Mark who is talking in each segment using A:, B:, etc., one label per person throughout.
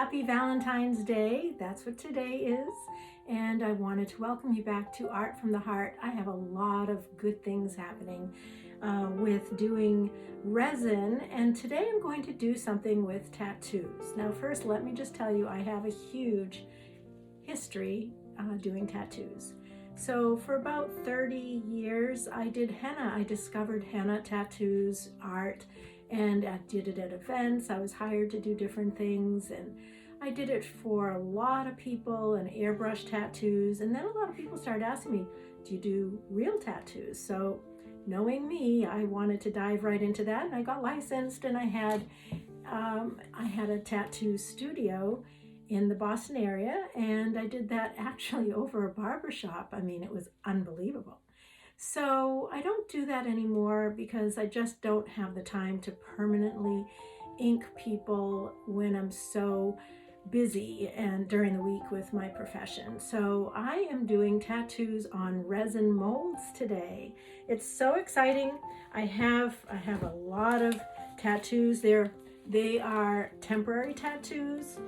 A: Happy Valentine's Day. That's what today is. And I wanted to welcome you back to Art from the Heart. I have a lot of good things happening with doing resin, and today I'm going to do something with tattoos. Now first, let me just tell you, I have a huge history doing tattoos. So for about 30 years I did henna. I discovered henna tattoos art, and I did it at events. I was hired to do different things, and I did it for a lot of people, and airbrush tattoos. And then a lot of people started asking me, do you do real tattoos? So knowing me, I wanted to dive right into that, and I got licensed, and I had a tattoo studio in the Boston area, and I did that actually over a barber shop. I mean, it was unbelievable. So I don't do that anymore because I just don't have the time to permanently ink people when I'm so busy and during the week with my profession. So I am doing tattoos on resin molds today. It's so exciting. I have a lot of tattoos there. They are temporary tattoos.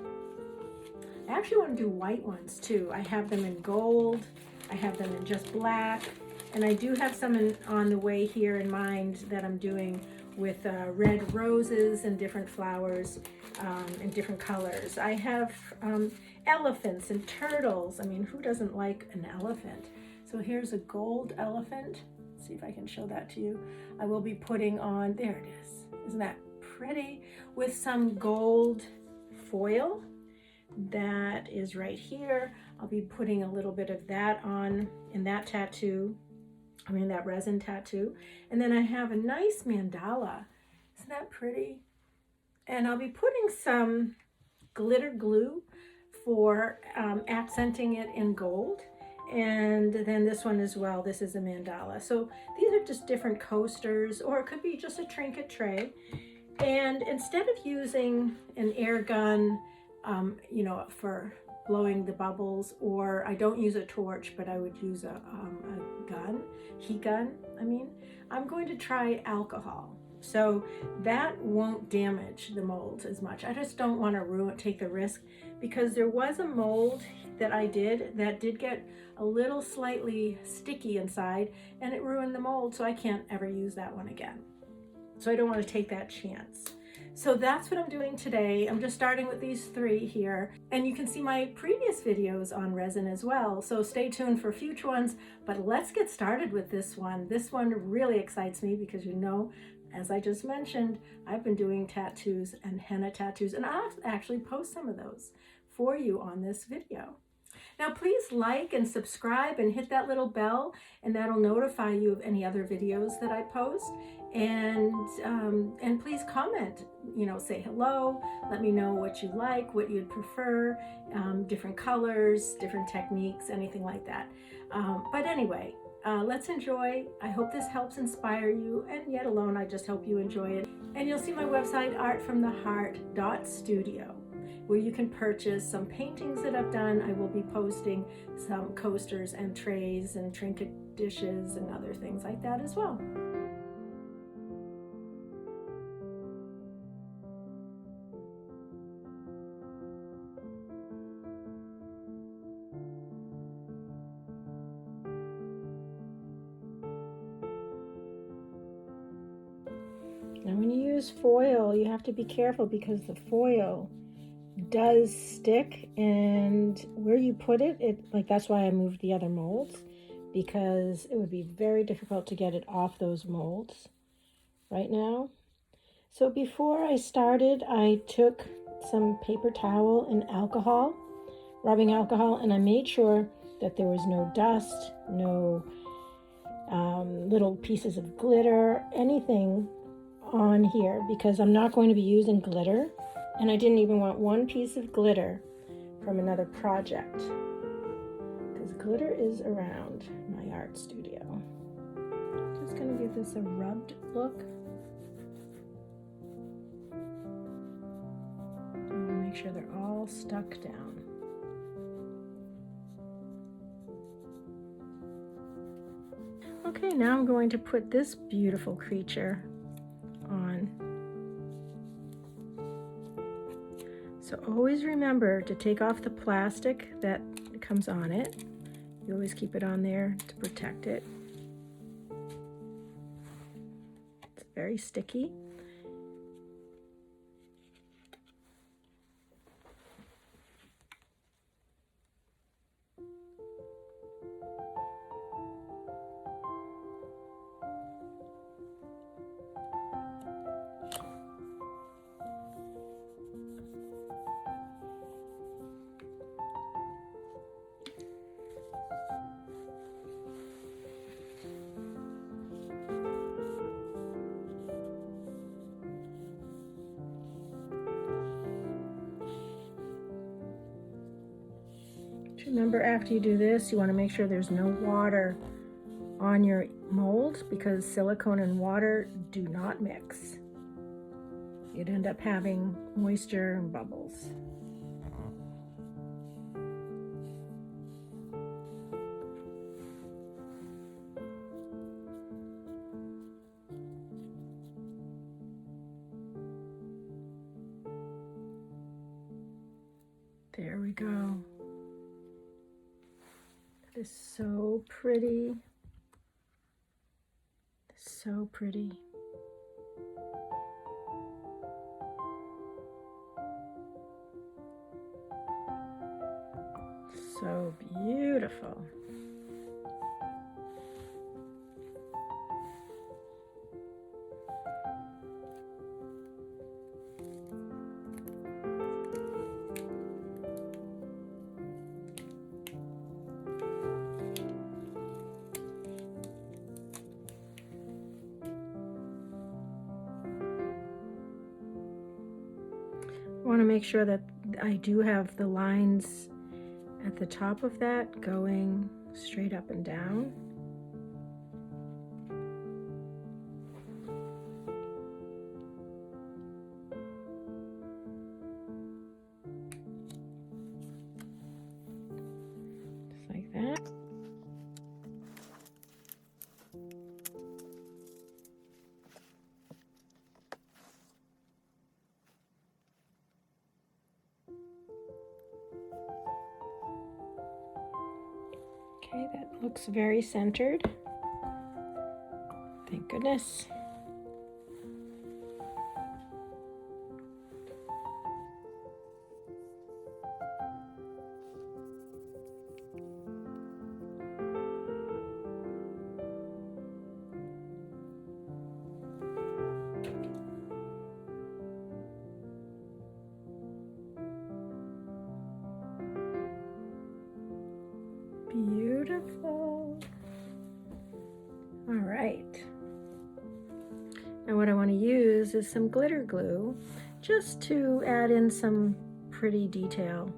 A: I actually want to do white ones too. I have them in gold, I have them in just black, and I do have some on the way here in mind that I'm doing with red roses and different flowers in different colors. I have elephants and turtles. I mean, who doesn't like an elephant? So here's a gold elephant. Let's see if I can show that to you. I will be putting on, there it is. Isn't that pretty? With some gold foil. That is right here. I'll be putting a little bit of that on in that tattoo. I mean, that resin tattoo. And then I have a nice mandala. Isn't that pretty? And I'll be putting some glitter glue for accenting it in gold. And then this one as well. This is a mandala. So these are just different coasters, or it could be just a Trinket tray. And instead of using an air gun, you know, for blowing the bubbles, or I don't use a torch, but I would use a gun, heat gun, I'm going to try alcohol. So that won't damage the molds as much. I just don't want to take the risk, because there was a mold that I did that did get a little slightly sticky inside, and it ruined the mold, so I can't ever use that one again. So I don't want to take that chance. So that's what I'm doing today. I'm just starting with these three here, and you can see my previous videos on resin as well. So stay tuned for future ones, but let's get started with this one. This one really excites me because, you know, as I just mentioned, I've been doing tattoos and henna tattoos, and I'll actually post some of those for you on this video. Now please like and subscribe and hit that little bell, and that'll notify you of any other videos that I post. And please comment, you know, say hello, let me know what you like, what you'd prefer, different colors, different techniques, anything like that. But anyway, let's enjoy. I hope this helps inspire you, and yet alone, I just hope you enjoy it. And you'll see my website, artfromtheheart.studio, where you can purchase some paintings that I've done. I will be posting some coasters and trays and trinket dishes and other things like that as well. And when you use foil, you have to be careful, because the foil does stick, and where you put it, like, that's why I moved the other molds, because it would be very difficult to get it off those molds right now. So before I started, I took some paper towel and alcohol, rubbing alcohol, and I made sure that there was no dust, no little pieces of glitter, anything on here, because I'm not going to be using glitter, and I didn't even want one piece of glitter from another project, because glitter is around my art studio. Just going to give this a rubbed look. I'm going to make sure they're all stuck down. Okay, now I'm going to put this beautiful creature on. So always remember to take off the plastic that comes on it. You always keep it on there to protect it. It's very sticky. Remember, after you do this, you want to make sure there's no water on your mold, because silicone and water do not mix. You'd end up having moisture and bubbles. There we go. That is so pretty. So pretty. So beautiful. I want to make sure that I do have the lines at the top of that going straight up and down. Just like that. Okay, that looks very centered. Thank goodness. Beautiful. All right. Now what I want to use is some glitter glue just to add in some pretty detail.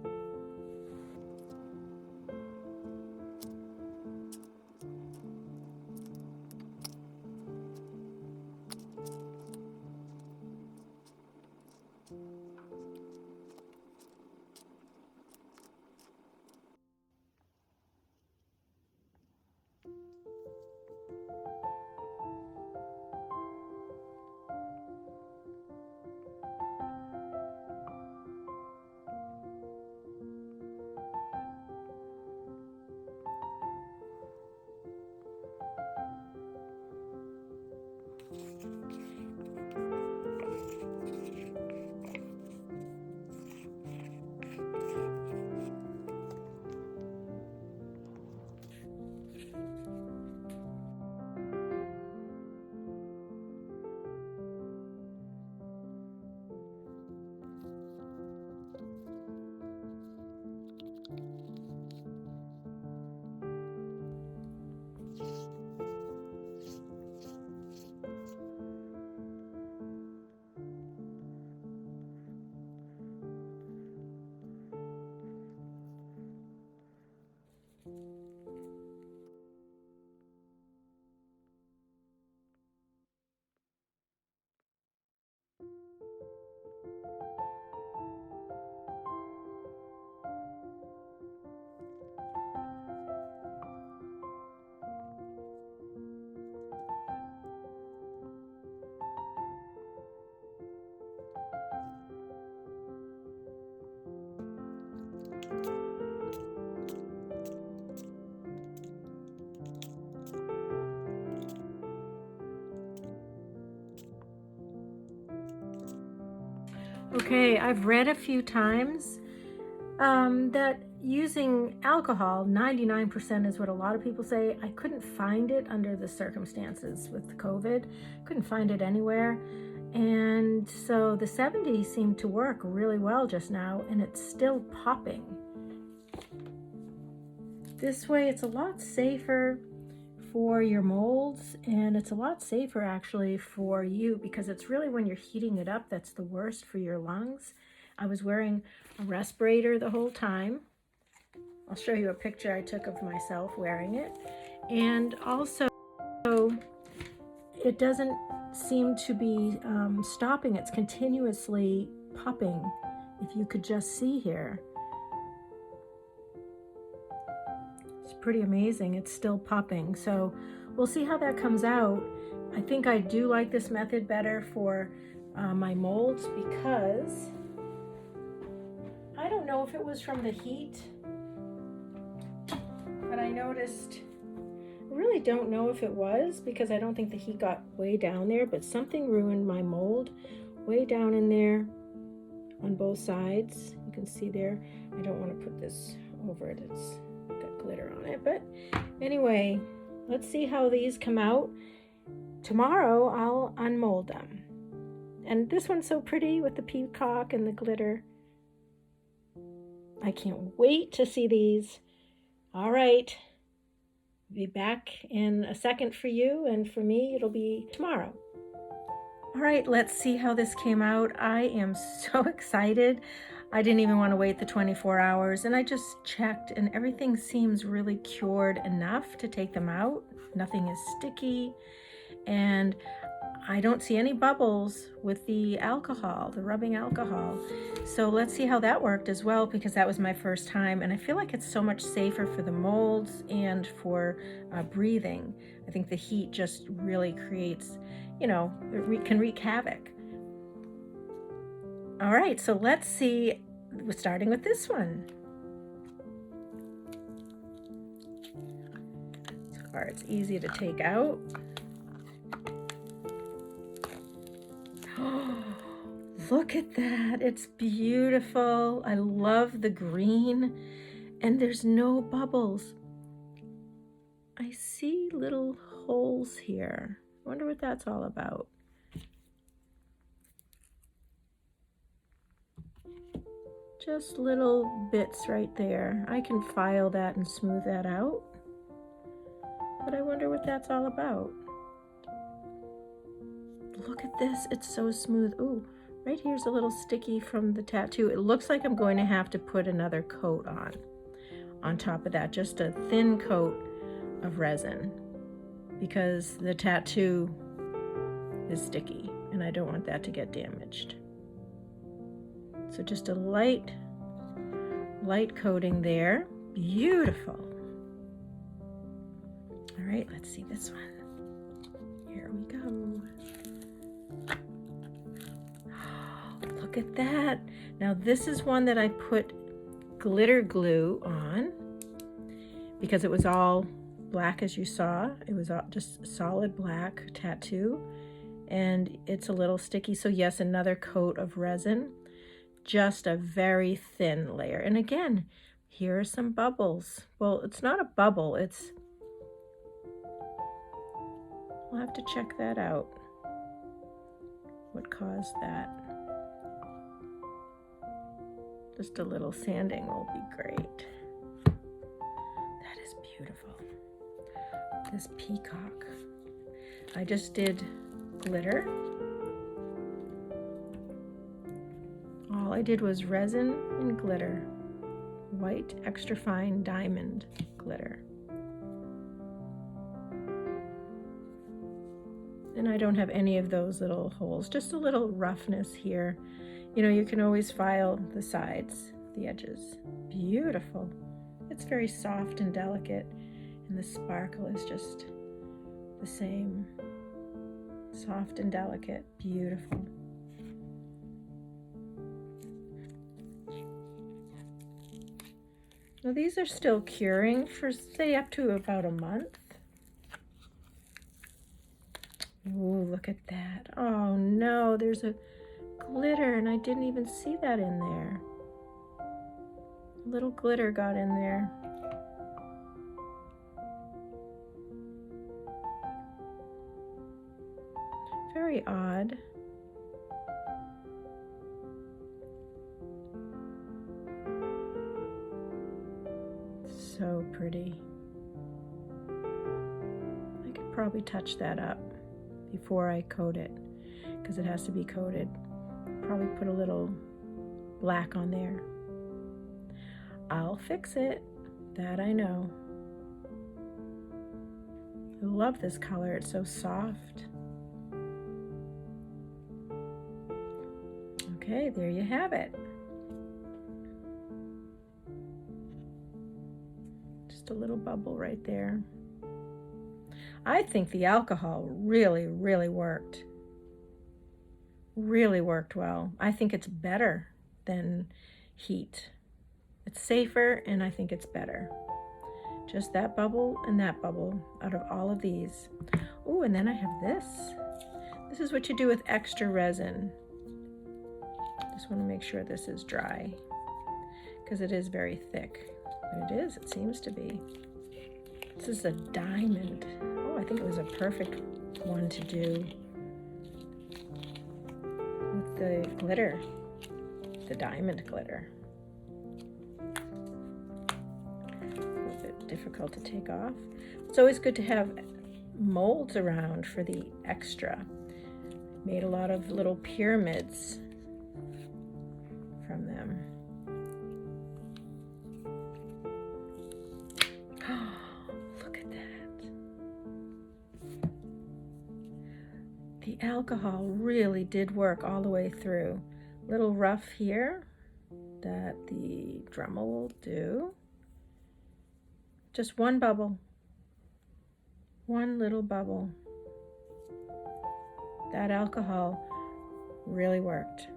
A: Okay, I've read a few times that using alcohol, 99% is what a lot of people say. I couldn't find it under the circumstances with COVID. Couldn't find it anywhere. And so the 70 seemed to work really well just now, and it's still popping. This way it's a lot safer for your molds, and it's a lot safer actually for you, because it's really when you're heating it up that's the worst for your lungs. I was wearing a respirator the whole time. I'll show you a picture I took of myself wearing it. And also, it doesn't seem to be stopping. It's continuously popping. If you could just see here. It's pretty amazing. It's still popping. So we'll see how that comes out. I think I do like this method better for my molds, because I don't know if it was from the heat, but I noticed, I really don't know if it was, because I don't think the heat got way down there, but something ruined my mold way down in there on both sides. You can see there. I don't want to put this over it. It's got glitter on it. But anyway, let's see how these come out. Tomorrow I'll unmold them. And this one's so pretty with the peacock and the glitter. I can't wait to see these. All right, be back in a second for you, and for me it'll be tomorrow. All right, let's see how this came out. I am so excited. I didn't even want to wait the 24 hours, and I just checked, and everything seems really cured enough to take them out. Nothing is sticky, and I don't see any bubbles with the alcohol, the rubbing alcohol. So let's see how that worked as well, because that was my first time, and I feel like it's so much safer for the molds and for breathing. I think the heat just really creates, it can wreak havoc. All right, so let's see, we're starting with this one. It's easy to take out. Look at that, it's beautiful. I love the green, and there's no bubbles. I see little holes here. I wonder what that's all about. Just little bits right there. I can file that and smooth that out, but I wonder what that's all about. Look at this, it's so smooth. Ooh, right here's a little sticky from the tattoo. It looks like I'm going to have to put another coat on top of that, just a thin coat of resin, because the tattoo is sticky and I don't want that to get damaged. So just a light coating there. Beautiful. All right, let's see this one. Here we go. Look at that. Now this is one that I put glitter glue on, because it was all black, as you saw. It was all just solid black tattoo, and it's a little sticky. So yes, another coat of resin, just a very thin layer. And again, here are some bubbles. Well, it's not a bubble, we'll have to check that out. What caused that? Just a little sanding will be great. That is beautiful. This peacock. I just did glitter. All I did was resin and glitter. White extra fine diamond glitter. And I don't have any of those little holes, just a little roughness here. You can always file the sides, the edges. Beautiful. It's very soft and delicate, and the sparkle is just the same. Soft and delicate, beautiful. Now these are still curing for, say, up to about a month. Ooh, look at that. Oh no, there's a glitter, and I didn't even see that in there. A little glitter got in there. Very odd. So pretty. I could probably touch that up before I coat it, because it has to be coated. Probably put a little black on there. I'll fix it, that I know. I love this color, it's so soft. Okay, there you have it. Just a little bubble right there. I think the alcohol really, really worked. Really worked well. I think it's better than heat. It's safer, and I think it's better. Just that bubble and that bubble out of all of these. Oh, and then I have this. This is what you do with extra resin. Just want to make sure this is dry, because it is very thick. But it is, it seems to be. This is a diamond. Oh, I think it was a perfect one to do with the glitter, the diamond glitter. A bit difficult to take off. It's always good to have molds around for the extra. Made a lot of little pyramids from them. Look at that. The alcohol really did work all the way through. Little rough here that the Dremel will do. Just one bubble. One little bubble. That alcohol really worked.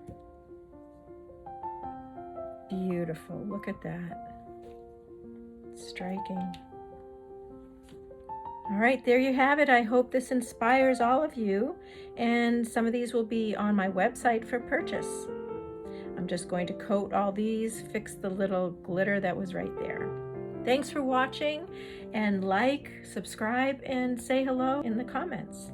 A: Beautiful. Look at that. Striking. All right, there you have it. I hope this inspires all of you, and some of these will be on my website for purchase. I'm just going to coat all these, fix the little glitter that was right there. Thanks for watching, and like, subscribe, and say hello in the comments.